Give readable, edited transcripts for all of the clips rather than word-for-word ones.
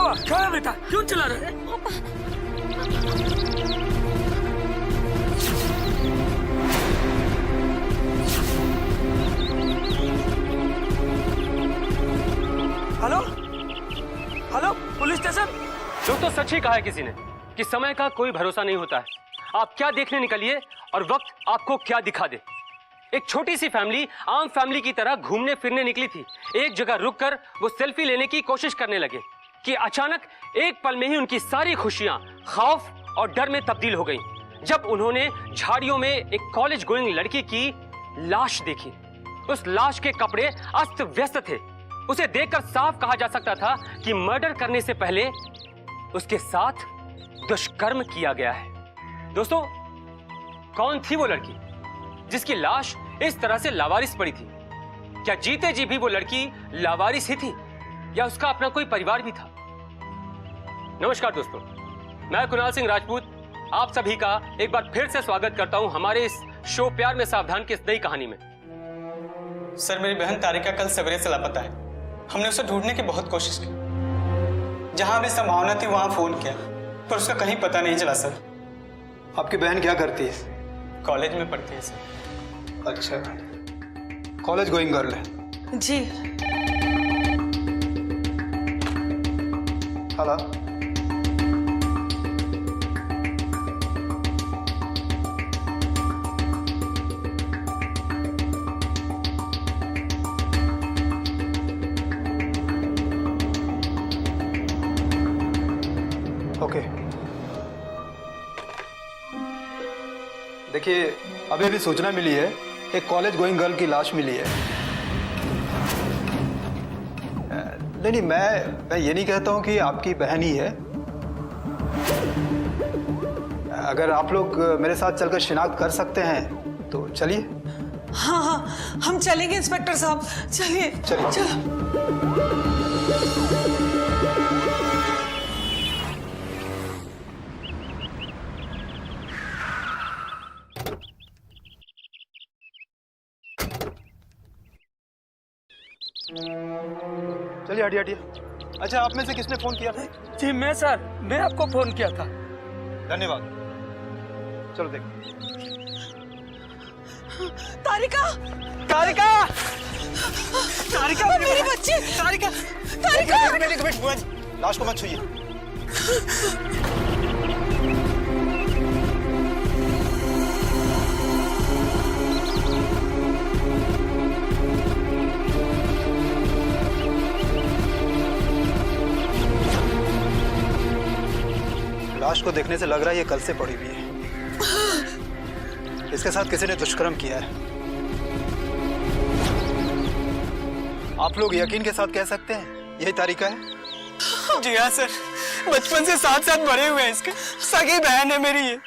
हुआ? क्या है बेटा, क्यों चिल्ला रहे? Hello hello, police station. दोस्तों, सच ही कहा है किसी ने कि समय का कोई भरोसा नहीं होता है। आप क्या देखने निकलिए और वक्त आपको क्या दिखा दे। एक छोटी सी फैमिली आम फैमिली की तरह घूमने फिरने निकली थी। एक जगह रुककर वो सेल्फी लेने की कोशिश करने लगे कि अचानक एक पल में ही उनकी सारी खुशियां खौफ और डर में तब्दील हो गईं। जब उन्होंने झाड़ियों में एक कॉलेज गोइंग लड़की की लाश देखी। उस लाश के कपड़े अस्त व्यस्त थे। उसे देखकर साफ कहा जा सकता था कि मर्डर करने से पहले उसके साथ दुष्कर्म किया गया है। दोस्तों, कौन थी वो लड़की जिसकी लाश इस तरह से लावारिस पड़ी थी? क्या जीते जी भी वो लड़की लावारिस ही थी या उसका अपना कोई परिवार भी था? नमस्कार दोस्तों, मैं कुणाल सिंह राजपूत आप सभी का एक बार फिर से स्वागत करता हूं हमारे इस शो प्यार में सावधान की इस नई कहानी में। सर, मेरी बहन तारिका कल सवेरे से लापता है। हमने उसे ढूंढने की बहुत कोशिश की। जहां भी संभावना थी वहां फोन किया, पर उसका कहीं पता नहीं चला सर। आपकी बहन क्या करती है? कॉलेज में पढ़ती है सर। अच्छा, कॉलेज गोइंग गर्ल है। जी। हेलो। ओके, देखिए अभी अभी सूचना मिली है, एक कॉलेज गोइंग गर्ल की लाश मिली है। नहीं, मैं ये नहीं कहता हूं कि आपकी बहन ही है। अगर आप लोग मेरे साथ चलकर शिनाख्त कर सकते हैं तो चलिए। हाँ हाँ, हम चलेंगे इंस्पेक्टर साहब, चलिए चलिए। चलो। चलिए, हटिए हटिए। अच्छा, आप में से किसने फोन किया था? जी मैं सर, मैं आपको फोन किया था। धन्यवाद। चलो देखो। तारिका, तारिका, तारिका, मेरी बच्ची, तारिका, तारिका। लाश को मत छूइए। लाश को देखने से लग रहा है ये कल से पड़ी हुई है। इसके साथ किसी ने दुष्कर्म किया है। आप लोग यकीन के साथ कह सकते हैं यही तारिका है? जी हाँ सर, बचपन से साथ साथ बड़े हुए हैं। इसके सगी बहन है मेरी ये।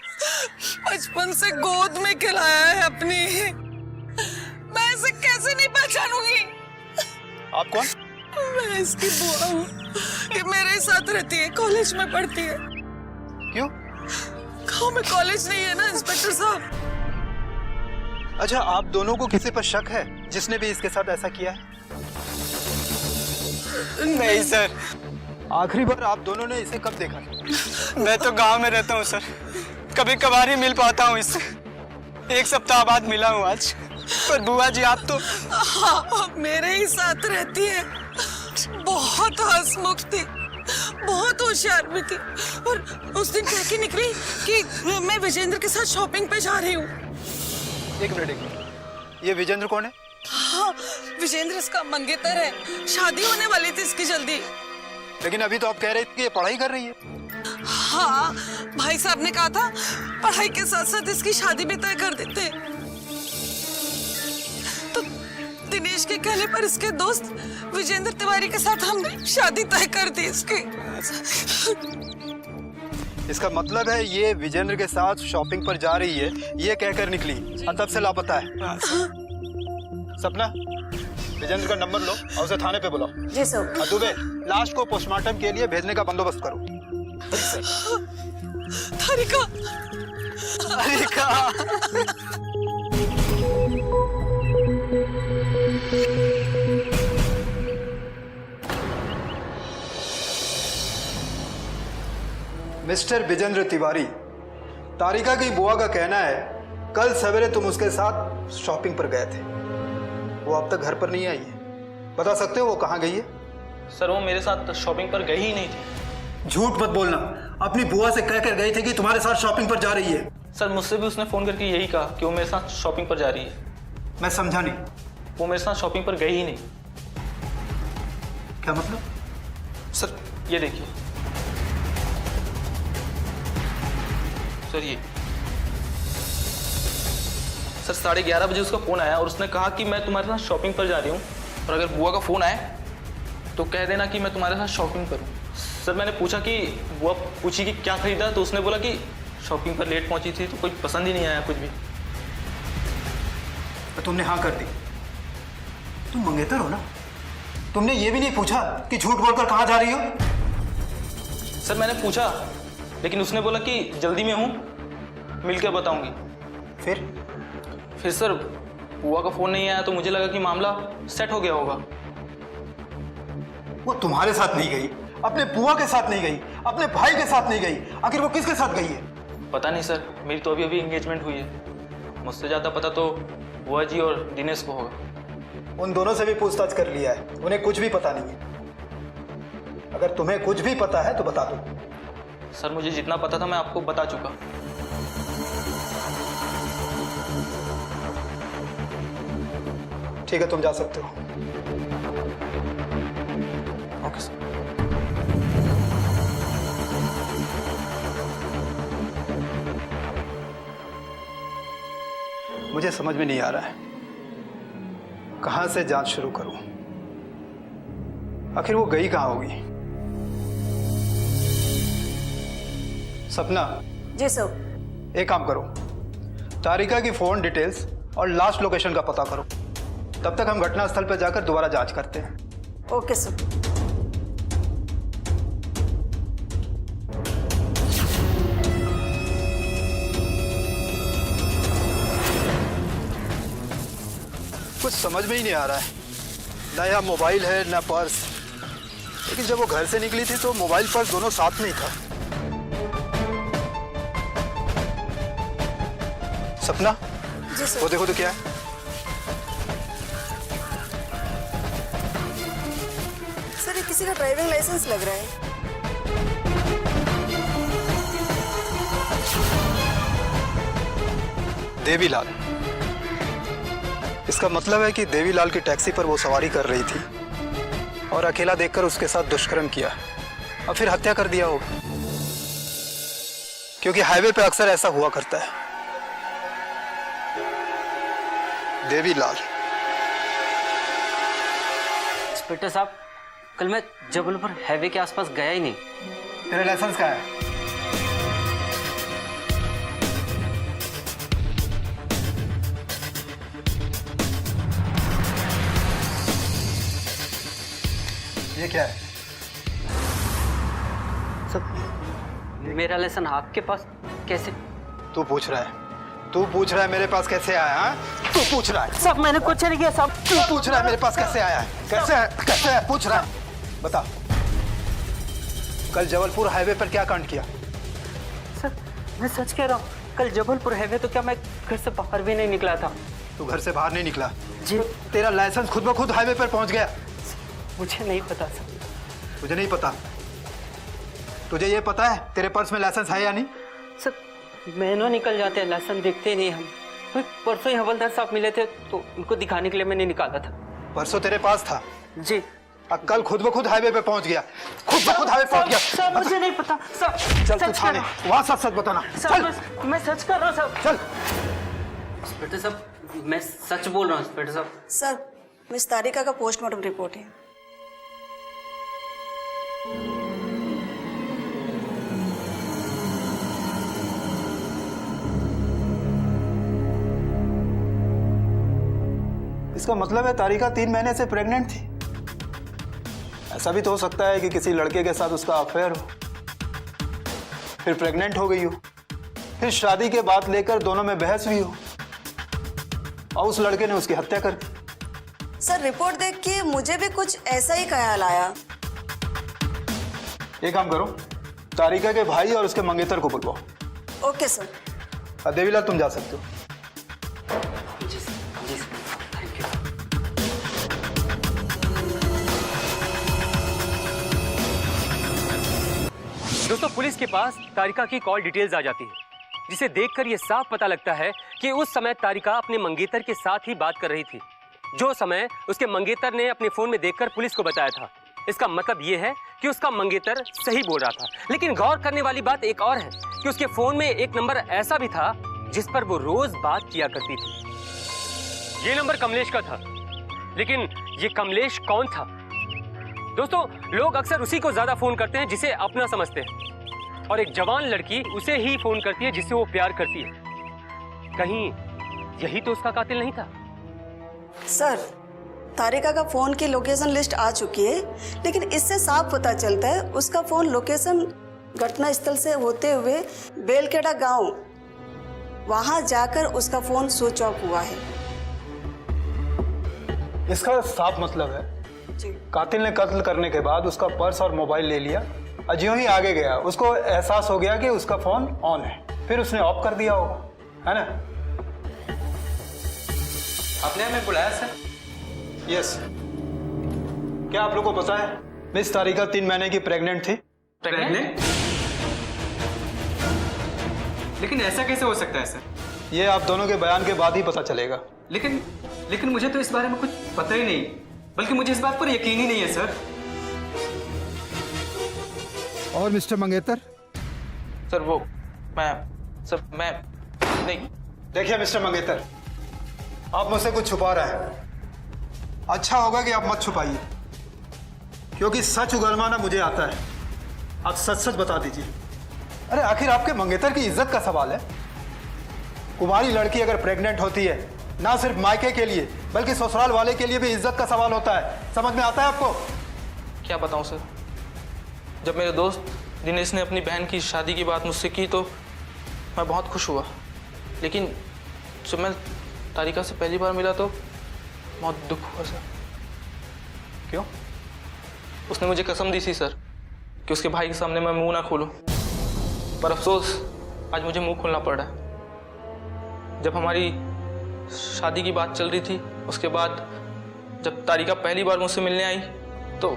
बचपन से गोद में खिलाया है अपनी। मैं इसे कैसे नहीं पहचानूंगी? आप कौन? मैं इसकी बुआ हूँ। ये मेरे साथ रहती है, कॉलेज में पढ़ती है। क्यों? गाँव में कॉलेज नहीं है ना इंस्पेक्टर साहब। अच्छा, आप दोनों को किसी पर शक है जिसने भी इसके साथ ऐसा किया है? नहीं सर। आखिरी बार आप दोनों ने इसे कब देखा? मैं तो गांव में रहता हूँ सर, कभी कभार ही मिल पाता हूँ इससे। एक सप्ताह बाद मिला हूँ आज। पर बुआ जी आप तो। हाँ, मेरे ही साथ रहती है। बहुत हंसमुख थी, बहुत होशियार भी थी। और उस दिन कह के निकली कि मैं विजेंद्र के साथ शॉपिंग पे जा रही हूँ। एक मिनट, ये विजेंद्र कौन है? हाँ, विजेंद्र इसका मंगेतर है। शादी होने वाली थी इसकी जल्दी। लेकिन अभी तो आप कह रहे थे कि ये पढ़ाई कर रही है। हाँ, भाई साहब ने कहा था पढ़ाई के साथ साथ इसकी शादी भी तय कर देते। तो दिनेश के कहने पर इसके दोस्त विजेंद्र तिवारी के साथ हमने शादी तय कर दी इसकी। इसका मतलब है ये विजेंद्र के साथ शॉपिंग पर जा रही है, ये कहकर निकली और तब से लापता है। सपना, विजेंद्र का नंबर लो और उसे थाने पे बुलाओ। जी सर। दुबे, लाश को पोस्टमार्टम के लिए भेजने का बंदोबस्त करो। तारिका, तारिका। मिस्टर विजेंद्र तिवारी, तारिका की बुआ का कहना है कल सवेरे तुम उसके साथ शॉपिंग पर गए थे। वो अब तक घर पर नहीं आई है। बता सकते हो वो कहाँ गई है? सर वो मेरे साथ शॉपिंग पर गई ही नहीं थी। झूठ मत बोलना। अपनी बुआ से कह कर गई थी कि तुम्हारे साथ शॉपिंग पर जा रही है। सर मुझसे भी उसने फ़ोन करके यही कहा कि वो मेरे साथ शॉपिंग पर जा रही है। मैं समझा नहीं। वो मेरे साथ शॉपिंग पर गई ही नहीं। क्या मतलब? सर ये देखिए सर, ये सर 11:30 बजे उसका फ़ोन आया और उसने कहा कि मैं तुम्हारे साथ शॉपिंग पर जा रही हूँ और अगर बुआ का फ़ोन आए तो कह देना कि मैं तुम्हारे साथ शॉपिंग पर हूँ। सर मैंने पूछा कि बुआ पूछी कि क्या खरीदा, तो उसने बोला कि शॉपिंग पर लेट पहुंची थी तो कुछ पसंद ही नहीं आया कुछ भी। तो तुमने हाँ कर दी। तुम मंगेतर हो ना? तुमने ये भी नहीं पूछा कि झूठ बोलकर कहाँ जा रही हो? सर मैंने पूछा लेकिन उसने बोला कि जल्दी में हूँ, मिल के बताऊंगी। फिर सर बुआ का फ़ोन नहीं आया तो मुझे लगा कि मामला सेट हो गया होगा। वो तुम्हारे साथ नहीं गई, अपने बुआ के साथ नहीं गई, अपने भाई के साथ नहीं गई। आखिर वो किसके साथ गई है? पता नहीं सर, मेरी तो अभी एंगेजमेंट हुई है। मुझसे ज़्यादा पता तो बुआ जी और दिनेश को होगा। उन दोनों से भी पूछताछ कर लिया है, उन्हें कुछ भी पता नहीं है। अगर तुम्हें कुछ भी पता है तो बता दो। सर मुझे जितना पता था मैं आपको बता चुका। ठीक है, तुम जा सकते हो। Okay sir. मुझे समझ में नहीं आ रहा है कहां से जांच शुरू करूं। आखिर वो गई कहां होगी? सपना, जी सर। एक काम करो, तारिका की फोन डिटेल्स और लास्ट लोकेशन का पता करो। तब तक हम घटनास्थल पर जाकर दोबारा जांच करते हैं। Okay sir. कुछ समझ में ही नहीं आ रहा है। नया मोबाइल है ना पर्स, लेकिन जब वो घर से निकली थी तो मोबाइल पर्स दोनों साथ में ही था। सपना, जी सर। वो देखो तो क्या है। सर ये किसी का ड्राइविंग लाइसेंस लग रहा है। देवीलाल। इसका मतलब है कि देवीलाल की टैक्सी पर वो सवारी कर रही थी और अकेला देखकर उसके साथ दुष्कर्म किया और फिर हत्या कर दिया होगा, क्योंकि हाईवे पे अक्सर ऐसा हुआ करता है। देवीलाल। इंस्पेक्टर साहब, कल मैं जबलपुर हाईवे के आसपास गया ही नहीं। तेरा लाइसेंस कहाँ है? ये क्या है? सब मेरा लाइसेंस आपके पास कैसे? तू पूछ रहा है? तू पूछ रहा है मेरे पास कैसे आया? हाँ, तू पूछ रहा है? सब मैंने कुछ नहीं किया सब। तू पूछ रहा है मेरे पास कैसे आया है? कैसे है? पूछ रहा है। बता, कल जबलपुर हाईवे पर क्या कांड किया? सर मैं सच कह रहा हूँ, कल जबलपुर हाईवे तो क्या मैं घर से बाहर भी नहीं निकला था। तू घर से बाहर नहीं निकला? जी। तो तेरा लाइसेंस खुद ब खुद हाईवे पर पहुंच गया? मुझे नहीं पता सर। तुझे नहीं पता? तुझे ये पता है तेरे पर्स में लाइसेंस है या नहीं? सर महीनों निकल जाते हैं, लाइसेंस देखते ही नहीं हम। परसों ही हवलदार साहब मिले थे तो उनको दिखाने के लिए मैंने निकाला था। परसों तेरे पास था? जी। और कल खुद ब खुद हाईवे पे पहुंच गया? खुद ब खुद हाईवे पहुंच गया? सर मुझे नहीं पता सर। चल तू सच थाने, कह रहा हूँ। वहां सच बताना। सर चल मैं सच कर रहा हूँ सर। चल। इंस्पेक्टर साहब मैं सच बोल रहा हूँ इंस्पेक्टर साहब। सर मिस तारिका का पोस्टमार्टम रिपोर्ट है। इसका मतलब है तारिका 3 महीने से प्रेग्नेंट थी। ऐसा भी तो हो सकता है कि किसी लड़के के साथ उसका अफेयर हो, फिर प्रेग्नेंट हो गई हो, फिर शादी के बाद लेकर दोनों में बहस भी हो और उस लड़के ने उसकी हत्या कर दी। सर रिपोर्ट देख के मुझे भी कुछ ऐसा ही ख्याल आया। एक काम करो, तारिका के भाई और उसके मंगेतर को बुलवाओ। Okay sir. देवीलाल तुम जा सकते हो। जी सर थैंक यू। दोस्तों पुलिस के पास तारिका की कॉल डिटेल्स आ जाती है, जिसे देखकर यह साफ पता लगता है कि उस समय तारिका अपने मंगेतर के साथ ही बात कर रही थी, जो समय उसके मंगेतर ने अपने फोन में देखकर पुलिस को बताया था। इसका मतलब यह है कि उसका मंगेतर सही बोल रहा था। लेकिन गौर करने वाली बात एक और है कि उसके फोन में एक नंबर ऐसा भी था जिस पर वो रोज बात किया करती थी। ये नंबर कमलेश का था, लेकिन ये कमलेश कौन था? दोस्तों लोग अक्सर उसी को ज्यादा फोन करते हैं जिसे अपना समझते हैं, और एक जवान लड़की उसे ही फोन करती है जिससे वो प्यार करती है। कहीं यही तो उसका कातिल नहीं था? सर, तारिका का फोन की लोकेशन लिस्ट आ चुकी है, लेकिन इससे साफ पता चलता है उसका फोन लोकेशन घटना स्थल से होते हुए बेलखेड़ा गांव, वहां जाकर उसका फोन स्विच ऑफ हुआ है। इसका साफ मतलब है कातिल ने कत्ल करने के बाद उसका पर्स और मोबाइल ले लिया, और ज्यों ही आगे गया उसको एहसास हो गया कि उसका फोन ऑन है, फिर उसने ऑफ कर दिया होगा, है ना? आपने हमें बुलाया सर? यस। क्या आप लोग को पता है मिस तारिका 3 महीने की प्रेग्नेंट थी? प्रेग्नेंट? लेकिन ऐसा कैसे हो सकता है सर? ये आप दोनों के बयान के बाद ही पता चलेगा। लेकिन मुझे तो इस बारे में कुछ पता ही नहीं, बल्कि मुझे इस बात पर यकीन ही नहीं है सर। और मिस्टर मंगेतर? सर मैं नहीं। देखिए मिस्टर मंगेतर, आप मुझसे कुछ छुपा रहे हैं। अच्छा होगा कि आप मत छुपाइए, क्योंकि सच उगलवाना मुझे आता है। आप सच सच बता दीजिए। अरे आखिर आपके मंगेतर की इज्जत का सवाल है। कुमारी लड़की अगर प्रेग्नेंट होती है, ना सिर्फ मायके के लिए बल्कि ससुराल वाले के लिए भी इज्जत का सवाल होता है। समझ में आता है आपको? क्या बताऊं सर, जब मेरे दोस्त दिनेश ने अपनी बहन की शादी की बात मुझसे की तो मैं बहुत खुश हुआ, लेकिन जब मैं तारिका से पहली बार मिला तो बहुत दुख हुआ सर। क्यों? उसने मुझे कसम दी थी सर कि उसके भाई के सामने मैं मुंह ना खोलूं, पर अफसोस आज मुझे मुंह खोलना पड़ रहा है। जब हमारी शादी की बात चल रही थी, उसके बाद जब तारिका पहली बार मुझसे मिलने आई तो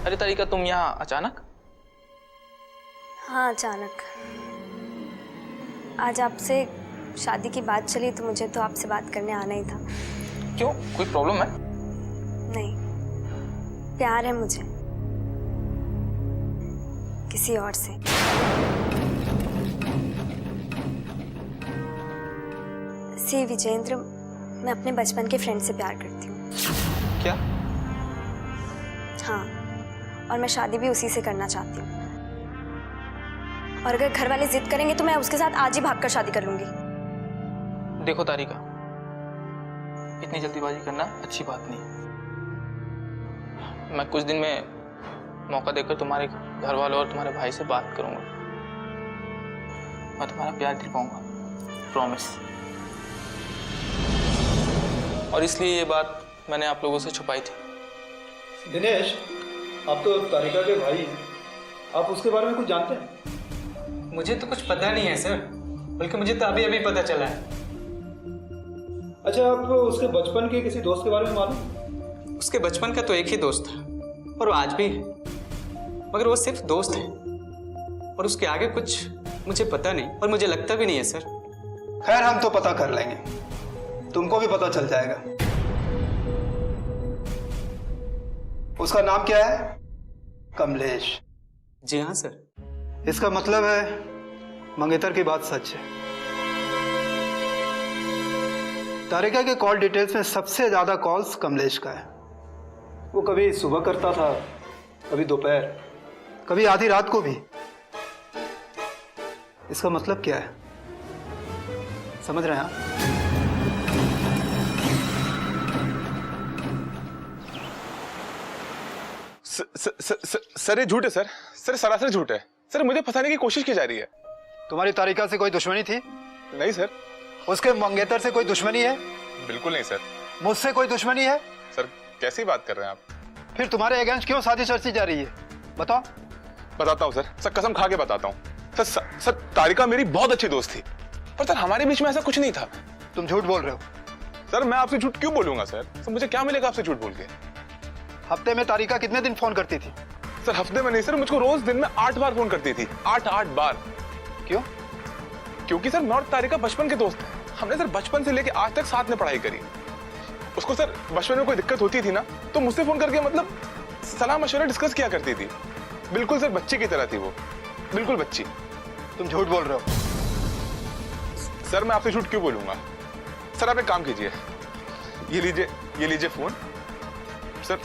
अरे तारिका, तुम यहाँ अचानक? हाँ अचानक। आज आपसे शादी की बात चली तो मुझे तो आपसे बात करने आना ही था। क्यों, कोई प्रॉब्लम है? नहीं, प्यार है मुझे किसी और से। सी विजेंद्र, मैं अपने बचपन के फ्रेंड से प्यार करती हूँ। क्या? हाँ, और मैं शादी भी उसी से करना चाहती हूँ, और अगर घर वाले जिद करेंगे तो मैं उसके साथ आज ही भागकर शादी कर लूंगी। देखो तारिका, इतनी जल्दीबाजी करना अच्छी बात नहीं। मैं कुछ दिन में मौका देकर तुम्हारे घर वालों और तुम्हारे भाई से बात करूंगा। मैं तुम्हारा प्यार दिलवाऊंगा, प्रॉमिस। और इसलिए ये बात मैंने आप लोगों से छुपाई थी। दिनेश, आप तो तारिका के भाई हैं, आप उसके बारे में कुछ जानते हैं? मुझे तो कुछ पता नहीं है सर, बल्कि मुझे तो अभी अभी पता चला है। अच्छा, आप उसके बचपन के किसी दोस्त के बारे में मालूम? उसके बचपन का तो एक ही दोस्त था, और वो आज भी है, मगर वो सिर्फ दोस्त है, और उसके आगे कुछ मुझे पता नहीं, और मुझे लगता भी नहीं है सर। खैर, हम तो पता कर लेंगे, तुमको भी पता चल जाएगा। उसका नाम क्या है? कमलेश। जी हाँ सर। इसका मतलब है मंगेतर की बात सच है। तारिका के कॉल डिटेल्स में सबसे ज्यादा कॉल्स कमलेश का है। वो कभी सुबह करता था, कभी दोपहर, कभी आधी रात को भी। इसका मतलब क्या है? समझ रहे हैं आप? सर ये झूठ है सर। सर सरासर झूठ है सर। मुझे फंसाने की कोशिश की जा रही है। तुम्हारी तारिका से कोई दुश्मनी थी? नहीं सर। उसके मंगेतर से कोई दुश्मनी है? बिल्कुल नहीं सर। मुझसे कोई दुश्मनी है? सर कैसी बात कर रहे हैं आप? फिर तुम्हारे अगेंस्ट क्यों साजिश रची जा रही है? बताओ। बताता हूँ सर कसम खा के बताता हूँ सर तारिका मेरी बहुत अच्छी दोस्त थी, पर सर हमारे बीच में ऐसा कुछ नहीं था। तुम झूठ बोल रहे हो। सर मैं आपसे झूठ क्यों बोलूंगा सर मुझे क्या मिलेगा आपसे झूठ बोल के? हफ्ते में तारिका कितने दिन फोन करती थी? सर हफ्ते में नहीं सर, मुझको रोज दिन में 8 बार फोन करती थी। 8 बार। क्यों? क्योंकि सर मैं और तारिका बचपन के दोस्त हैं। हमने सर बचपन से लेके आज तक साथ में पढ़ाई करी। उसको सर बचपन में कोई दिक्कत होती थी ना तो मुझसे फोन करके मतलब सलाह मशवरा डिस्कस किया करती थी। बिल्कुल सर बच्ची की तरह थी वो, बिल्कुल बच्ची। तुम झूठ बोल रहे हो। सर मैं आपसे झूठ क्यों बोलूंगा? सर आप एक काम कीजिए, ये लीजिए फोन। सर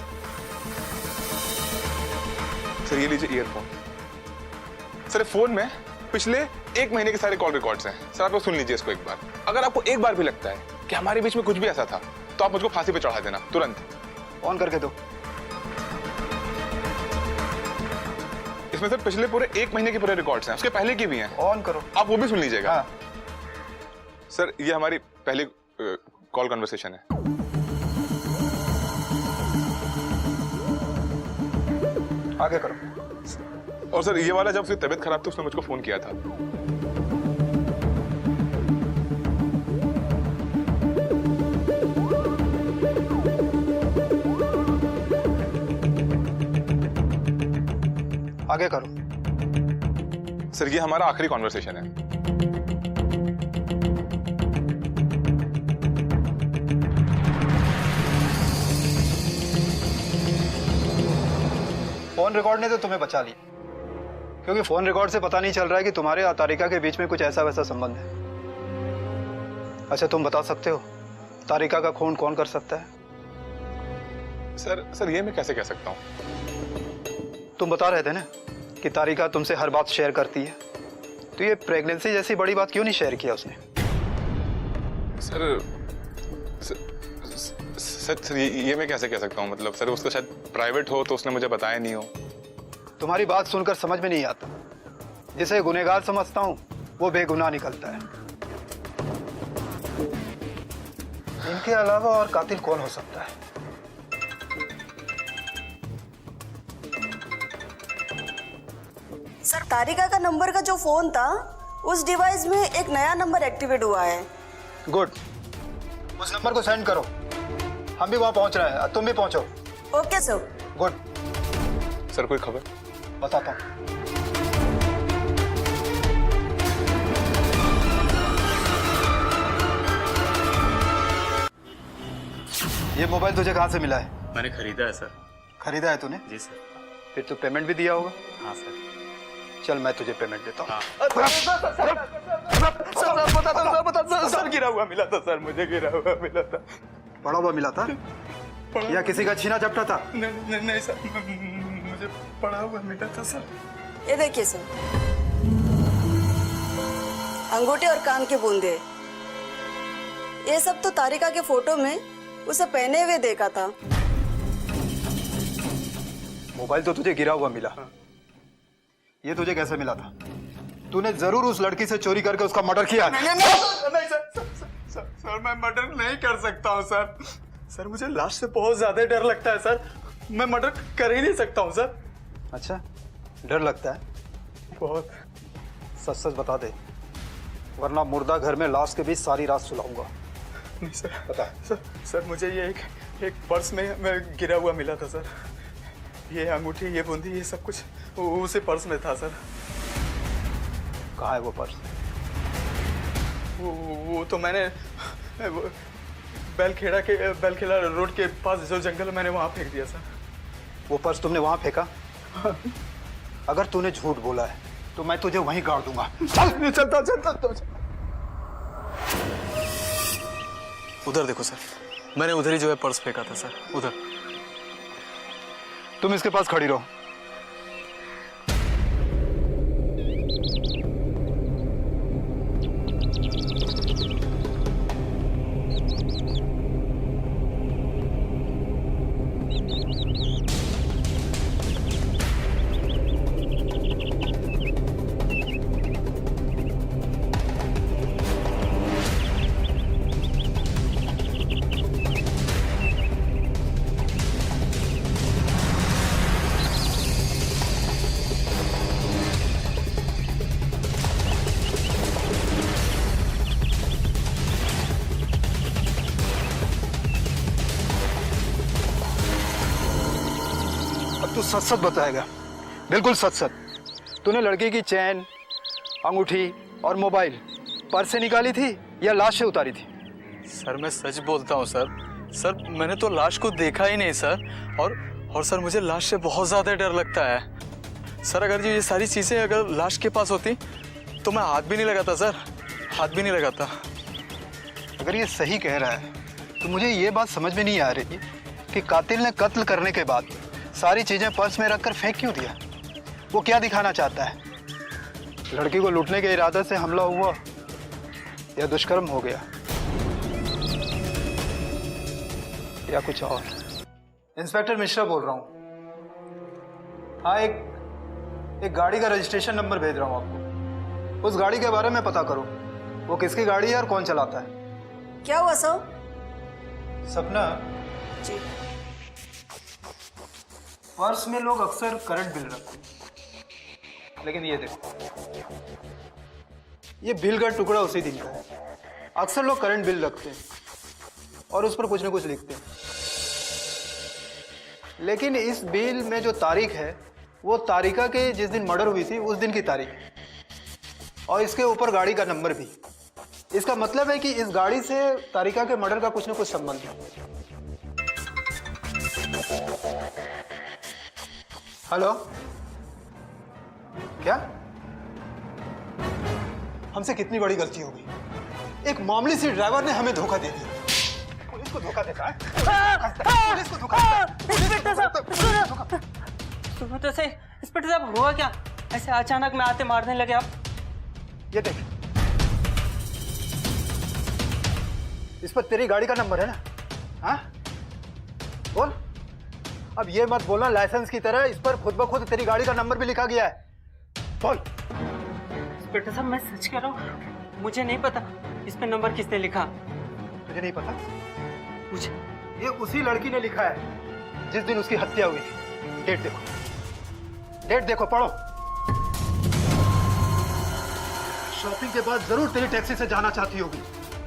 ये लीजिए ईयरफोन। सर फोन में पिछले 1 महीने के सारे कॉल रिकॉर्ड्स हैं। सर आप सुन लीजिए इसको एक बार। अगर आपको एक बार भी लगता है कि हमारे बीच में कुछ भी ऐसा था तो आप मुझको फांसी पे चढ़ा देना तुरंत। ऑन करके दो। इसमें सर पिछले पूरे 1 महीने के पूरे रिकॉर्ड्स हैं, उसके पहले की भी हैं। ऑन करो। आप वो भी सुन लीजिएगा। हाँ। सर ये हमारी पहली कॉल कन्वर्सेशन है। आगे करो। और सर ये वाला जब उसकी तबीयत खराब थी उसने मुझको फोन किया था। आगे करो। सर ये हमारा आखिरी कॉन्वर्सेशन है। फोन रिकॉर्ड ने तो तुम्हें बचा लिया, क्योंकि फोन रिकॉर्ड से पता नहीं चल रहा है कि तुम्हारे और तारिका के बीच में कुछ ऐसा वैसा संबंध है। अच्छा तुम बता सकते हो तारिका का खून कौन कर सकता है? सर ये मैं कैसे कह सकता हूँ? तुम बता रहे थे ना कि तारिका तुमसे हर बात शेयर करती है, तो ये प्रेगनेंसी जैसी बड़ी बात क्यों नहीं शेयर किया उसने? सर ये मैं कैसे कह सकता हूँ? मतलब सर उसका शायद प्राइवेट हो तो उसने मुझे बताया नहीं हो। तुम्हारी बात सुनकर समझ में नहीं आता, जिसे गुनहगार समझता हूँ वो बेगुनाह निकलता है। इनके अलावा और कातिल कौन हो सकता है? सर तारिका का नंबर का जो फोन था उस डिवाइस में एक नया नंबर एक्टिवेट हुआ है। गुड, उस नंबर को सेंड करो। हम भी वहां पहुंच रहे हैं, तुम भी पहुंचो। Okay sir. गुड। सर कोई खबर? बताता हूं। ये मोबाइल तुझे कहां से मिला है? मैंने खरीदा है सर। खरीदा है तूने? जी सर। फिर तो पेमेंट भी दिया होगा। हाँ सर। चल मैं तुझे पेमेंट देता हूँ। सर गिरा हुआ मिला था सर, मुझे गिरा हुआ मिला था। पड़ा हुआ मिला था या किसी का छीना झपटा था? नहीं सर, मुझे पड़ा हुआ मिला था सर। ये देखिए सर, अंगूठे और कान के बूंदे, ये सब तो तारिका के फोटो में उसे पहने हुए देखा था। मोबाइल तो तुझे गिरा हुआ मिला, ये तुझे कैसे मिला था? तूने जरूर उस लड़की से चोरी करके उसका मर्डर किया। नहीं सर, मैं मर्डर नहीं कर सकता हूँ सर। सर मुझे लाश से बहुत ज्यादा डर लगता है सर, मैं मर्डर कर ही नहीं सकता हूँ सर। अच्छा डर लगता है? बहुत। सच सच बता दे, वरना मुर्दा घर में लाश के बीच सारी रात सुलाऊंगा। नहीं सर, बता। सर मुझे ये एक पर्स में गिरा हुआ मिला था सर। ये अंगूठी, ये बूंदी, ये सब कुछ उसी पर्स में था सर। कहाँ है वो पर्स? वो तो मैंने बेलखेड़ा रोड के पास जो जंगल है मैंने वहां फेंक दिया सर। वो पर्स तुमने वहां फेंका? अगर तूने झूठ बोला है तो मैं तुझे वहीं गाड़ दूंगा। चलता। उधर देखो सर, मैंने उधर ही जो है पर्स फेंका था सर, उधर। तुम इसके पास खड़ी रहो। तू सच सच बताएगा, बिल्कुल सच सच। तूने लड़की की चैन, अंगूठी और मोबाइल पर्स से निकाली थी या लाश से उतारी थी? सर मैं सच बोलता हूँ सर मैंने तो लाश को देखा ही नहीं सर। और सर मुझे लाश से बहुत ज़्यादा डर लगता है सर। अगर ये सारी चीज़ें अगर लाश के पास होती तो मैं हाथ भी नहीं लगाता सर, हाथ भी नहीं लगाता। अगर ये सही कह रहा है तो मुझे ये बात समझ में नहीं आ रही कि कातिल ने कत्ल करने के बाद सारी चीजें पर्स में रखकर फेंक क्यों दिया? वो क्या दिखाना चाहता है? लड़की को लूटने के इरादे से हमला हुआ या दुष्कर्म हो गया या कुछ और? इंस्पेक्टर मिश्रा बोल रहा हूँ। हाँ, एक गाड़ी का रजिस्ट्रेशन नंबर भेज रहा हूँ आपको। उस गाड़ी के बारे में पता करो, वो किसकी गाड़ी है और कौन चलाता है। क्या हुआ सर? सपना जी। पर्स में लोग अक्सर करंट बिल रखते हैं, लेकिन ये देखो, ये बिल का टुकड़ा उसी दिन का है। अक्सर लोग करंट बिल रखते हैं और उस पर कुछ ना कुछ लिखते हैं, लेकिन इस बिल में जो तारीख है वो तारिका के जिस दिन मर्डर हुई थी उस दिन की तारीख है, और इसके ऊपर गाड़ी का नंबर भी। इसका मतलब है कि इस गाड़ी से तारिका के मर्डर का कुछ ना कुछ संबंध है। हेलो, क्या? हमसे कितनी बड़ी गलती हो गई। एक मामूली सी ड्राइवर ने हमें धोखा दे दिया। पुलिस को धोखा देता है, पुलिस को धोखा देता है। सुनो तो सही, इंस्पेक्टर साहब हुआ क्या? ऐसे अचानक में आते मारने लगे आप? ये देख, इस पर तेरी गाड़ी का नंबर है ना? हाँ, बोल। अब ये मत बोलना लाइसेंस की तरह इस पर खुद ब खुद तेरी गाड़ी का नंबर भी लिखा गया है। बोल। इंस्पेक्टर साहब मैं सच कह रहा हूँ, मुझे नहीं पता इस पे नंबर किसने लिखा। तुझे नहीं पता? मुझे ये उसी लड़की ने लिखा है जिस दिन उसकी हत्या हुई थी। डेट देखो, डेट देखो, पढ़ो। शॉपिंग के बाद जरूर तेरी टैक्सी से जाना चाहती होगी,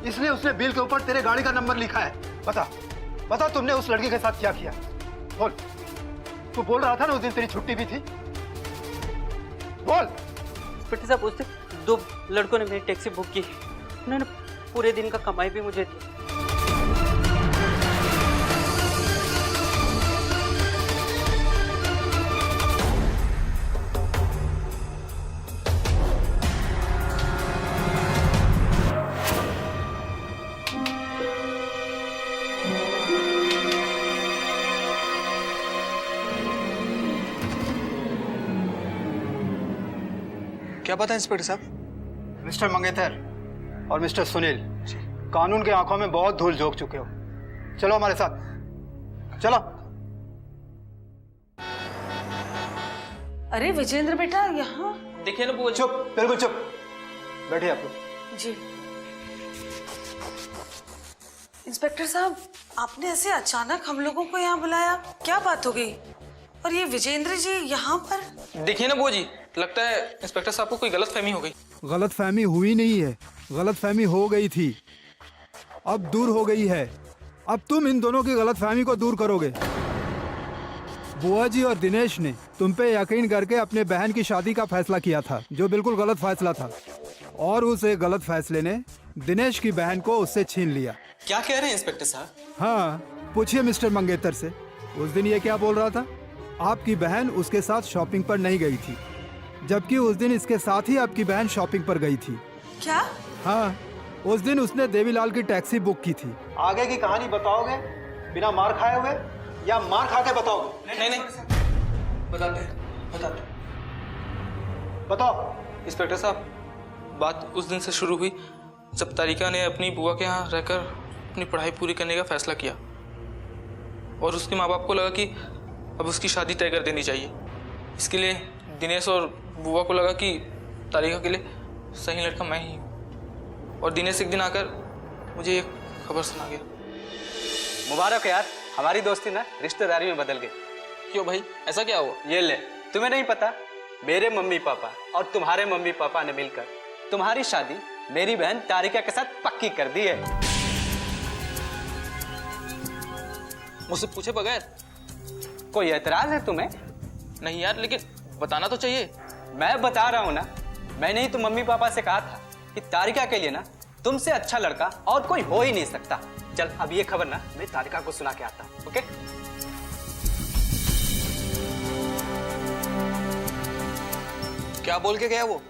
इसलिए उसने बिल के ऊपर तेरे गाड़ी का नंबर लिखा है। बता बता, तुमने उस लड़की के साथ क्या किया? बोल। तू बोल रहा था ना उस दिन तेरी छुट्टी भी थी। बोल। इंस्पेक्टर साहब उस दिन 2 लड़कों ने मेरी टैक्सी बुक की, उन्होंने पूरे दिन का कमाई भी मुझे दी। क्या पता इंस्पेक्टर साहब? मिस्टर मंगेतर और मिस्टर सुनील, कानून के आंखों में बहुत धूल झोंक चुके हो। चलो हमारे साथ, चलो। अरे विजेंद्र बेटा, यहाँ? देखिए ना बुआ जी। चुप, बिल्कुल चुप। बैठिए आप लोग। जी। इंस्पेक्टर साहब, आपने ऐसे अचानक हम लोगों को यहाँ बुलाया, क्या बात हो गई? और ये विजेंद्र जी यहाँ पर? देखिए ना बुआ जी, लगता है इंस्पेक्टर साहब को कोई गलतफहमी हो गई। गलतफहमी हुई नहीं है, गलतफहमी हो गई थी, अब दूर हो गई है। अब तुम इन दोनों की गलतफहमी को दूर करोगे। बुआ जी और दिनेश ने तुम पे यकीन करके अपने बहन की शादी का फैसला किया था, जो बिल्कुल गलत फैसला था, और उस एक गलत फैसले ने दिनेश की बहन को उससे छीन लिया। क्या कह रहे हैं इंस्पेक्टर साहब? हाँ, पूछिए मिस्टर मंगेतर से, उस दिन ये क्या बोल रहा था? आपकी बहन उसके साथ शॉपिंग पर नहीं गई थी, जबकि उस दिन इसके साथ ही आपकी बहन शॉपिंग पर गई थी। क्या? हाँ, उस दिन उसने देवीलाल की टैक्सी बुक की थी। आगे की कहानी बताओगे बिना मार खाए हुए या मार खा के बताओगे? नहीं, बताते बताओ। इंस्पेक्टर साहब, बात उस दिन से शुरू हुई जब तारिका ने अपनी बुआ के यहाँ रहकर अपनी पढ़ाई पूरी करने का फैसला किया, और उसके माँ बाप को लगा कि अब उसकी शादी तय कर देनी चाहिए। इसके लिए दिनेश और बुआ को लगा कि तारिका के लिए सही लड़का मैं ही हूँ, और दिनेश एक दिन आकर मुझे एक खबर सुना गया। मुबारक यार, हमारी दोस्ती ना रिश्तेदारी में बदल गई। क्यों भाई, ऐसा क्या हुआ? ये ले, तुम्हें नहीं पता, मेरे मम्मी पापा और तुम्हारे मम्मी पापा ने मिलकर तुम्हारी शादी मेरी बहन तारिका के साथ पक्की कर दी है। मुझसे पूछे बगैर? कोई एतराज है तुम्हें? नहीं यार, लेकिन बताना तो चाहिए। मैं बता रहा हूँ ना, मैंने ही तो मम्मी पापा से कहा था कि तारिका के लिए ना तुमसे अच्छा लड़का और कोई हो ही नहीं सकता। चल अब ये खबर ना मैं तारिका को सुना के आता हूँ। ओके? क्या बोल के गया वो?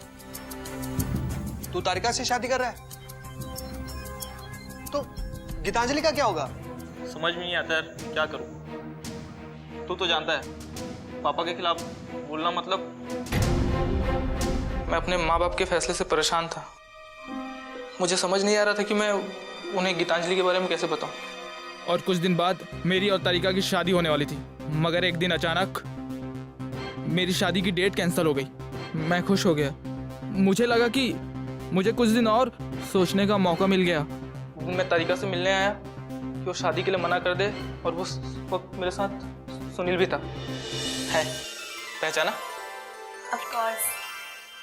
तू तारिका से शादी कर रहा है? तो गीतांजलि का क्या होगा? समझ में नहीं आता यार, क्या करूं? तू तो जानता है पापा के खिलाफ बोलना मतलब। मैं अपने माँ बाप के फैसले से परेशान था। मुझे समझ नहीं आ रहा था कि मैं उन्हें गीतांजलि के बारे में कैसे बताऊं। और कुछ दिन बाद मेरी और तारिका की शादी होने वाली थी, मगर एक दिन अचानक मेरी शादी की डेट कैंसिल हो गई। मैं खुश हो गया, मुझे लगा कि मुझे कुछ दिन और सोचने का मौका मिल गया। मैं तारिका से मिलने आया कि वो शादी के लिए मना कर दे, और वो वक्त मेरे साथ सुनील भी था। है पहचाना? ऑफ कोर्स,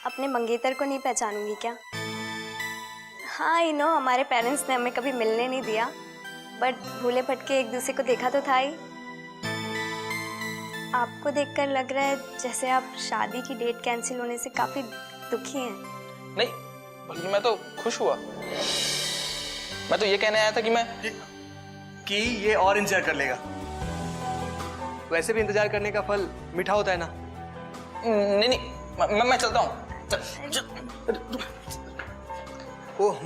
अपने मंगेतर को नहीं पहचानूंगी क्या? हाँ यू नो, हमारे पेरेंट्स ने हमें कभी मिलने नहीं दिया, बट भूले भटके एक दूसरे को देखा तो था ही। आपको देखकर लग रहा है जैसे आप शादी की डेट कैंसिल होने से काफी दुखी हैं। नहीं, बल्कि मैं तो खुश हुआ। मैं तो ये कहने आया था कि ये और इंतजार कर लेगा। वैसे भी इंतजार करने का फल मीठा होता है ना। नहीं नहीं, मैं चलता हूँ। ओह,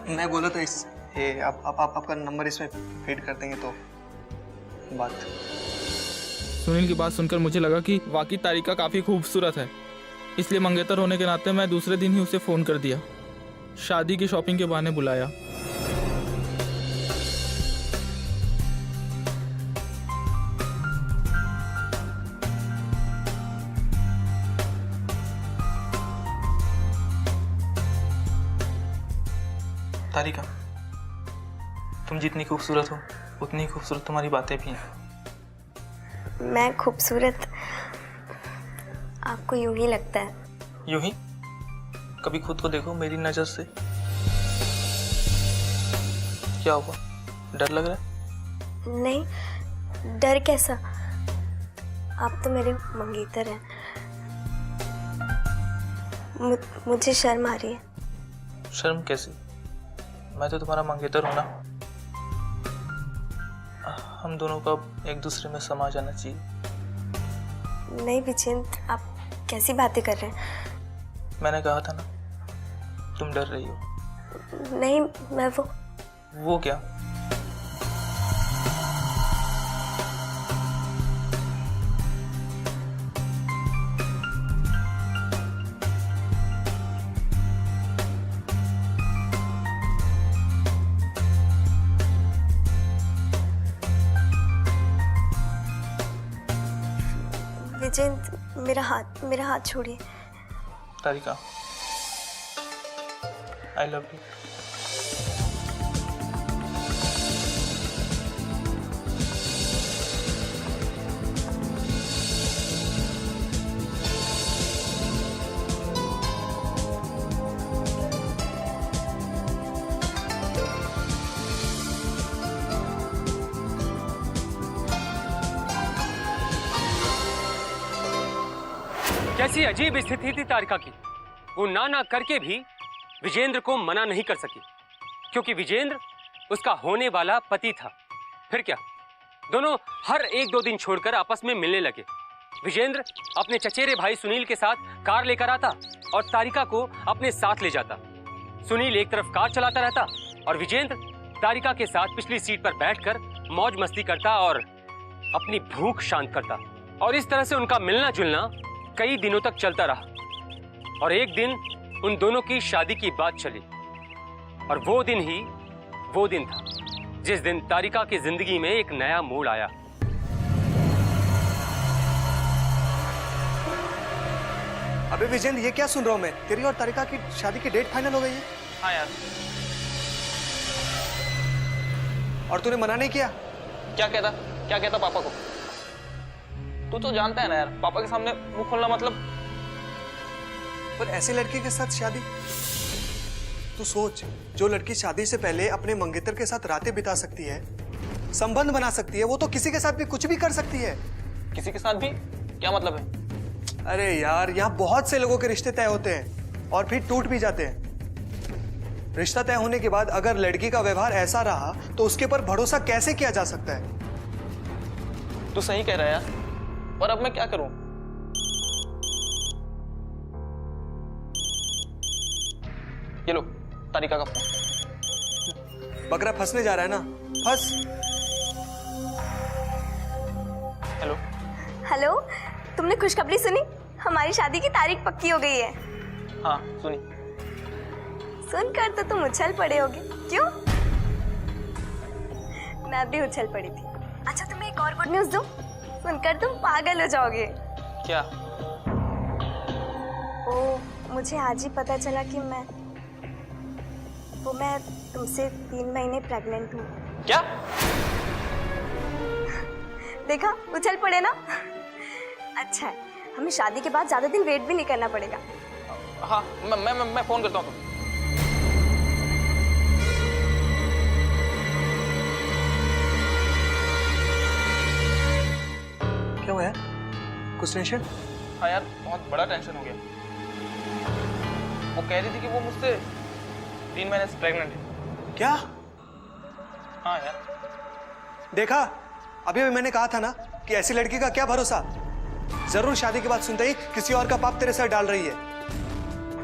मैं बोला था आपका नंबर इसमें फीड कर देंगे तो बात। सुनील की बात सुनकर मुझे लगा कि वाकई तारिका काफ़ी खूबसूरत है, इसलिए मंगेतर होने के नाते मैं दूसरे दिन ही उसे फ़ोन कर दिया। शादी की शॉपिंग के बहाने बुलाया। तारिका, तुम जितनी खूबसूरत हो उतनी खूबसूरत तुम्हारी बातें भी हैं। मैं खूबसूरत आपको यूं ही लगता है? यूं ही? कभी खुद को देखो मेरी नजर से। क्या हुआ, डर लग रहा है? नहीं, डर कैसा, आप तो मेरे मंगेतर हैं। मुझे शर्म आ रही है। शर्म कैसी? मैं तो तुम्हारा मंगेतर हूं ना। हम दोनों का एक दूसरे में समा जाना चाहिए। नहीं विजेंद्र, आप कैसी बातें कर रहे हैं? मैंने कहा था ना, तुम डर रही हो। नहीं, मैं वो क्या? विजेंद्र, मेरा हाथ छोड़िए। तारिका, आई लव यू। कैसी अजीब स्थिति थी तारिका की। वो ना करके भी विजेंद्र को मना नहीं कर सकी, क्योंकि विजेंद्र उसका होने वाला पति था। फिर क्या, दोनों हर एक दो दिन छोड़कर आपस में मिलने लगे। विजेंद्र अपने चचेरे भाई सुनील के साथ कार लेकर आता और तारिका को अपने साथ ले जाता। सुनील एक तरफ कार चलाता रहता और विजेंद्र तारिका के साथ पिछली सीट पर बैठकर मौज मस्ती करता और अपनी भूख शांत करता। और इस तरह से उनका मिलना जुलना कई दिनों तक चलता रहा। और एक दिन उन दोनों की शादी की बात चली, और वो दिन था जिस दिन तारिका की जिंदगी में एक नया मोड़ आया। अबे विजेंद्र, ये क्या सुन रहा हूं मैं? तेरी और तारिका की शादी की डेट फाइनल हो गई है? हाँ यार। और तूने मना नहीं किया? क्या कहता पापा को? तू तो जानता है ना यार, पापा के सामने मुंह खोलना मतलब। पर ऐसे लड़के के साथ शादी? तू सोच, जो लड़की शादी से पहले अपने मंगेतर के साथ रातें बिता सकती है, संबंध बना सकती है, वो तो किसी के साथ भी कुछ भी कर सकती है। किसी के साथ भी? क्या मतलब है? अरे यार, यहाँ बहुत से लोगों के रिश्ते तय होते हैं और फिर टूट भी जाते हैं। रिश्ता तय होने के बाद अगर लड़की का व्यवहार ऐसा रहा तो उसके पर भरोसा कैसे किया जा सकता है? तू सही कह रहा है यार, और अब मैं क्या करूं? ये लो तारिका का फोन। बकरा फंसने जा रहा है ना, फंस। हेलो। हेलो, तुमने खुशखबरी सुनी? हमारी शादी की तारीख पक्की हो गई है। हाँ सुनी। सुनकर तो तुम उछल पड़े होगे, क्यों? मैं भी उछल पड़ी थी। अच्छा, तुम्हें एक और गुड न्यूज़ दूं? सुनकर तुम पागल हो जाओगे। क्या? ओ, मुझे आज ही पता चला कि मैं तुमसे 3 महीने प्रेग्नेंट हूँ। क्या? देखा, उछल पड़े ना। अच्छा है, हमें शादी के बाद ज्यादा दिन वेट भी नहीं करना पड़ेगा। हाँ, मैं फोन करता हूँ। क्या हुआ है? कुछ टेंशन? हाँ यार, बहुत बड़ा टेंशन हो गया। वो कह रही थी कि वो मुझसे 3 महीने से प्रेग्नेंट है। क्या? हाँ यार। देखा, अभी मैंने कहा था ना कि ऐसी लड़की का क्या भरोसा। जरूर शादी के बाद सुनते ही किसी और का पाप तेरे सर डाल रही है।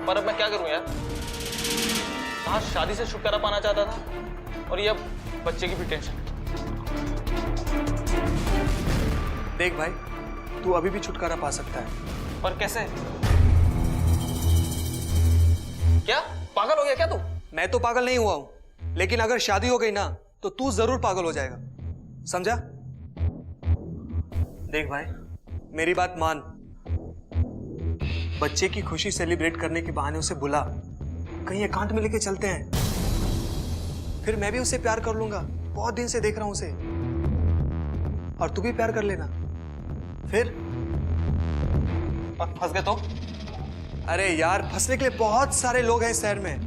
पर अब मैं क्या करूं यार? कहाँ शादी से छुटकारा पाना चाहता था और ये अब बच्चे की भी टेंशन। देख भाई, तू अभी भी छुटकारा पा सकता है। पर कैसे? क्या पागल हो गया क्या तू? मैं तो पागल नहीं हुआ हूं, लेकिन अगर शादी हो गई ना तो तू जरूर पागल हो जाएगा, समझा? देख भाई, मेरी बात मान। बच्चे की खुशी सेलिब्रेट करने के बहाने उसे बुला, कहीं एकांत में लेके चलते हैं। फिर मैं भी उससे प्यार कर लूंगा, बहुत दिन से देख रहा हूं उसे। और तू भी प्यार कर लेना। फिर फंस गए तो? अरे यार, फंसने के लिए बहुत सारे लोग हैं इस शहर में।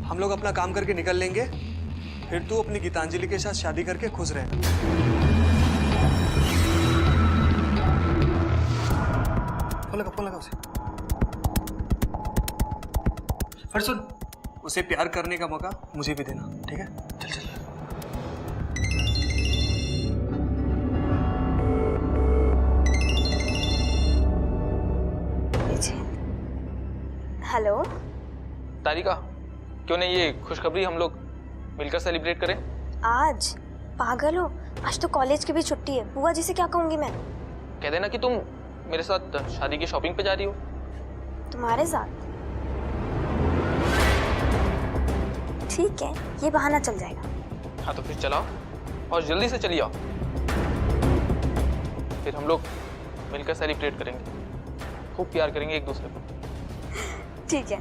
हम लोग अपना काम करके निकल लेंगे, फिर तू अपनी गीतांजलि के साथ शादी करके खुश रहना। फोन लगा उसे। फिर सुन, उसे प्यार करने का मौका मुझे भी देना, ठीक है? चल चल। हेलो तारिका, क्यों नहीं ये खुशखबरी हम लोग मिलकर सेलिब्रेट करें? आज? पागल हो, आज तो कॉलेज की भी छुट्टी है। बुआ जी से क्या कहूंगी मैं? कह देना कि तुम मेरे साथ शादी की शॉपिंग पे जा रही हो। तुम्हारे साथ? ठीक है, ये बहाना चल जाएगा। हाँ तो फिर चलाओ और जल्दी से चली आओ, फिर हम लोग मिलकर सेलिब्रेट करेंगे, खूब प्यार करेंगे एक दूसरे को। ठीक है।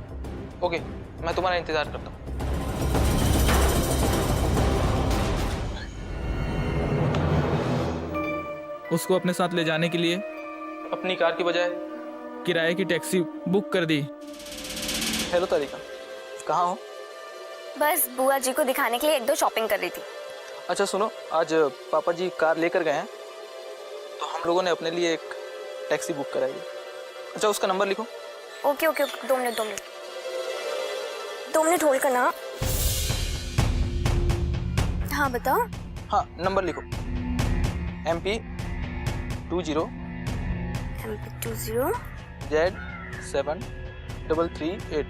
ओके, मैं तुम्हारा इंतजार करता हूँ। उसको अपने साथ ले जाने के लिए अपनी कार की बजाय किराए की टैक्सी बुक कर दी। हेलो तारिका, कहाँ हो? बस बुआ जी को दिखाने के लिए 1-2 शॉपिंग कर रही थी। अच्छा सुनो, आज पापा जी कार लेकर गए हैं, तो हम लोगों ने अपने लिए एक टैक्सी बुक कराई है। अच्छा, उसका नंबर लिखो। ओके, 2 मिनट 2 मिनट होल्ड करना। हाँ बताओ। हाँ, नंबर लिखो। MP 20 Z7338।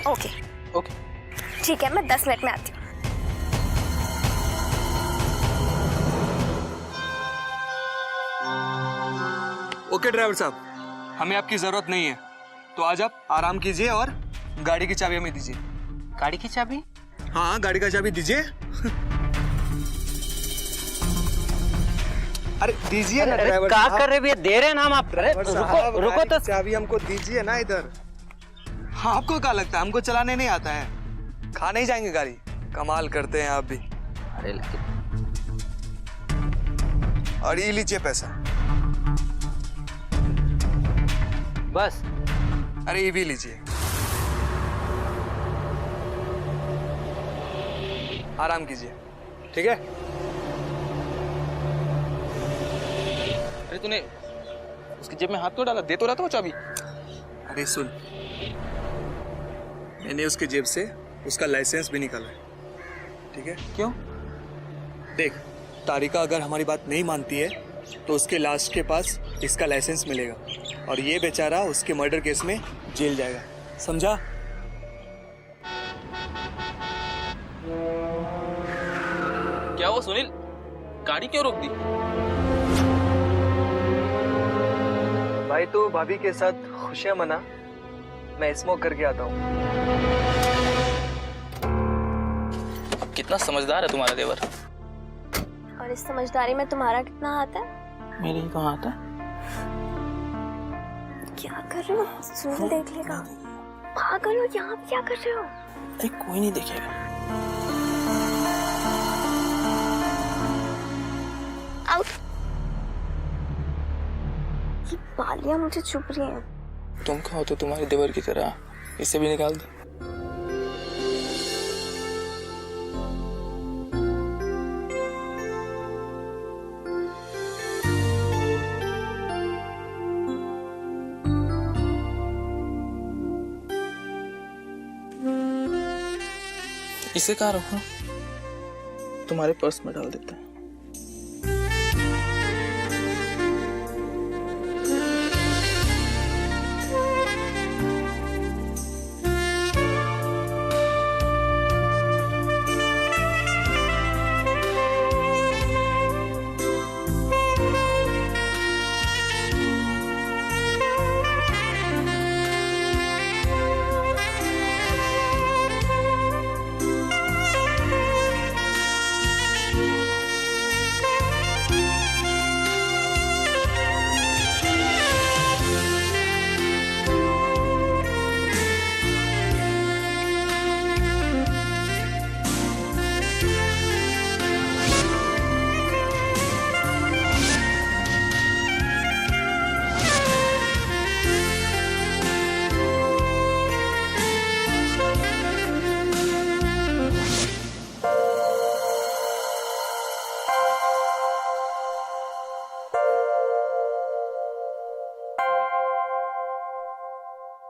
ओके ओके ठीक है, मैं 10 मिनट में आती हूँ। ओके ड्राइवर साहब, हमें आपकी जरूरत नहीं है, तो आज आप आराम कीजिए और गाड़ी की चाबी हमें दीजिए। गाड़ी की चाबी? हाँ, गाड़ी का चाबी दीजिए। अरे दीजिए ना ड्राइवर क्या साहब। कर रहे भैया? दे रहे हैं ना हम आप। रुको तो। चाबी हमको दीजिए ना इधर। हाँ, आपको क्या लगता है हमको चलाने नहीं आता है? खा नहीं जाएंगे गाड़ी? कमाल करते हैं आप भी। अरे लेकिन और ये लीजिए पैसा। बस? अरे ये भी लीजिए। आराम कीजिए, ठीक है? अरे तूने उसकी जेब में हाथ क्यों डाला? दे तो रहा था वो चाबी। अरे सुन, मैंने उसके जेब से उसका लाइसेंस भी निकाला है, ठीक है? क्यों? देख, तारिका अगर हमारी बात नहीं मानती है तो उसके लास्ट के पास इसका लाइसेंस मिलेगा और ये बेचारा उसके मर्डर केस में जेल जाएगा, समझा? क्या वो सुनील, गाड़ी क्यों रोक दी? भाई तो भाभी के साथ खुशियां मना, मैं स्मोक करके आता हूँ। कितना समझदार है तुम्हारा देवर। और इस समझदारी में तुम्हारा कितना हाथ है? मेरे ही कहाँ आता है? क्या कर रहे हो? सुनील देख लेगा। पागल हो, यहाँ पे क्या कर रहे हो? अरे कोई नहीं देखेगा। आउट। ये बालियां मुझे चुभ रही हैं। तुम कहो तो तुम्हारे देवर की तरह इसे भी निकाल दो। इसे कहाँ रखो? तुम्हारे पर्स में डाल देते हैं।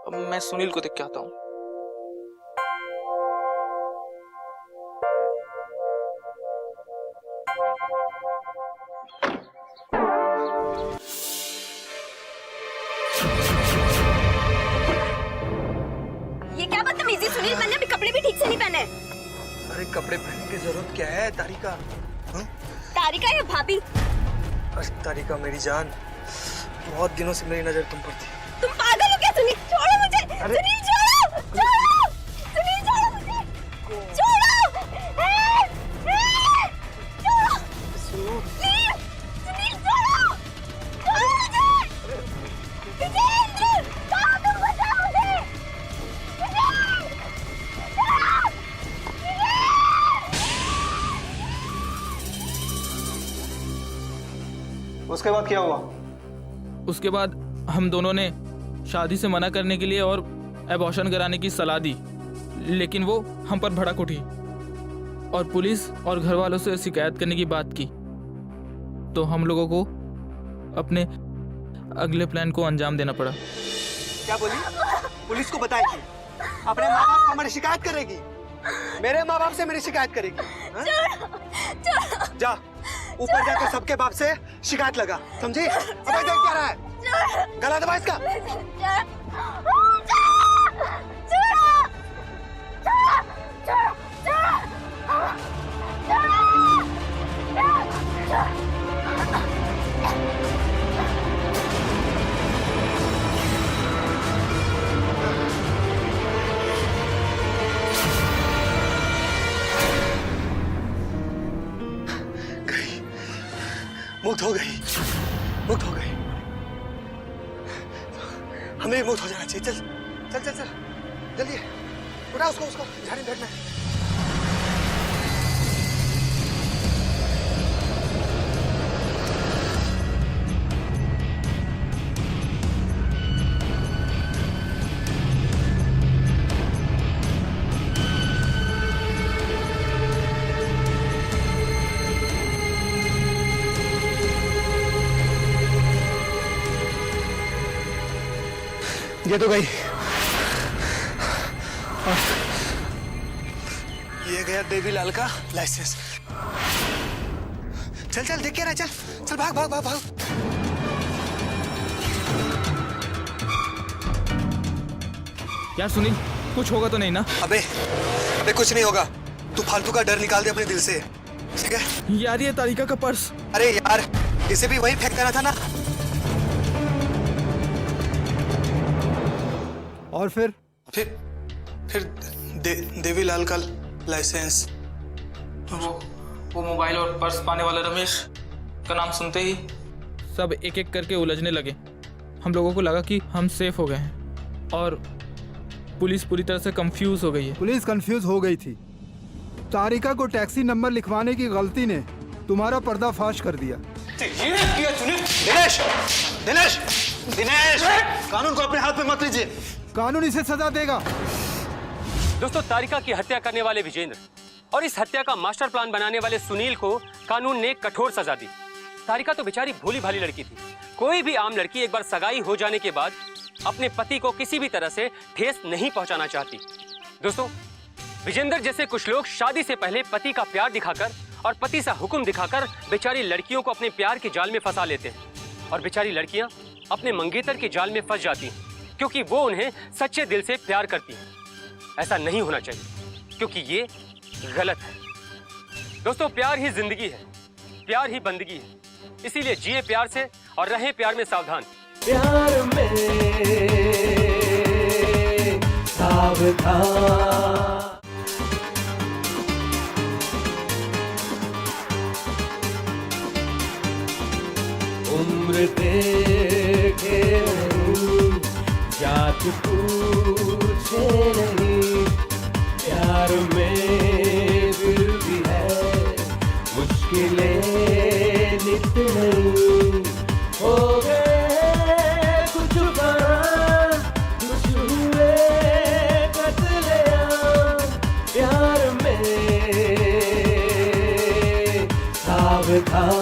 अब मैं सुनील को देख के आता हूँ। ये क्या बदतमीजी सुनील, मैंने अभी कपड़े भी ठीक से नहीं पहने। अरे कपड़े पहनने की जरूरत क्या है तारिका? तारिका या भाभी? अरे तारिका मेरी जान, बहुत दिनों से मेरी नजर तुम पर थी। तुम पागल हो क्या सुनील? छोड़ो मुझे। सुनील छोड़ो, छोड़ो। सुनील छोड़ो मुझे, छोड़ो। छोड़ो प्लीज। सुनील छोड़ो, छोड़ो मुझे। विजेंद्र, कहाँ तुम? बचाओ मुझे। उसके बाद क्या हुआ? उसके बाद हम दोनों ने शादी से मना करने के लिए और एबॉर्शन कराने की सलाह दी, लेकिन वो हम पर भड़क उठी और पुलिस और घर वालों से शिकायत करने की बात की। तो हम लोगों को अपने अगले प्लान को अंजाम देना पड़ा। क्या बोली? पुलिस को बताएगी? अपने माँ बाप को हमारी शिकायत करेगी? मेरे माँ बाप से मेरी शिकायत करेगी? जा ऊपर जाकर सबके बाप से शिकायत लगा, समझी? अब देख क्या रहा है? गला दबा इसका। मुक्त हो गई, मुक्त हो गई। हमें मुक्त हो जाना चाहिए। चल चल चल चल जल्दी उठा उसको, उसको झाड़ी में बैठना है। ये तो गई। ये गया देवीलाल का लाइसेंस। चल चल देख के रहा, चल चल भाग भाग भाग भाग। यार सुनील, कुछ होगा तो नहीं ना? अबे अबे कुछ नहीं होगा, तू फालतू का डर निकाल दे अपने दिल से, ठीक है? यार ये तारिका का पर्स। अरे यार इसे भी वही फेंक देना था ना। और फिर देवीलाल का लाइसेंस, वो मोबाइल और पर्स पाने वाला रमेश का नाम सुनते ही सब एक एक करके उलझने लगे। हम लोगों को लगा कि हम सेफ हो गए हैं और पुलिस पूरी तरह से कंफ्यूज हो गई है। पुलिस कंफ्यूज हो गई थी। तारिका को टैक्सी नंबर लिखवाने की गलती ने तुम्हारा पर्दाफाश कर दिया। दिनेश दिनेश दिनेश, कानून को अपने हाथ में मत लीजिए। कानून इसे सजा देगा। दोस्तों, तारिका की हत्या करने वाले विजेंद्र और इस हत्या का मास्टर प्लान बनाने वाले सुनील को कानून ने कठोर सजा दी। तारिका तो बेचारी भोली भाली लड़की थी। कोई भी आम लड़की एक बार सगाई हो जाने के बाद अपने पति को किसी भी तरह से ठेस नहीं पहुंचाना चाहती। दोस्तों, विजेंद्र जैसे कुछ लोग शादी से पहले पति का प्यार दिखाकर और पति से हुक्म दिखाकर बेचारी लड़कियों को अपने प्यार के जाल में फंसा लेते हैं और बेचारी लड़कियां अपने मंगेतर के जाल में फंस जाती हैं क्योंकि वो उन्हें सच्चे दिल से प्यार करती हैं। ऐसा नहीं होना चाहिए क्योंकि ये गलत है। दोस्तों, प्यार ही जिंदगी है, प्यार ही बंदगी है। इसीलिए जिए प्यार से और रहें प्यार में सावधान। प्यार में सावधान। उम्र देखे नहीं, जात पूछे नहीं, प्यार में फिर भी है मुश्किलें नित नहीं। हो गए कुछ बार, कुछ हुए कत्लेआम, प्यार में सावधान।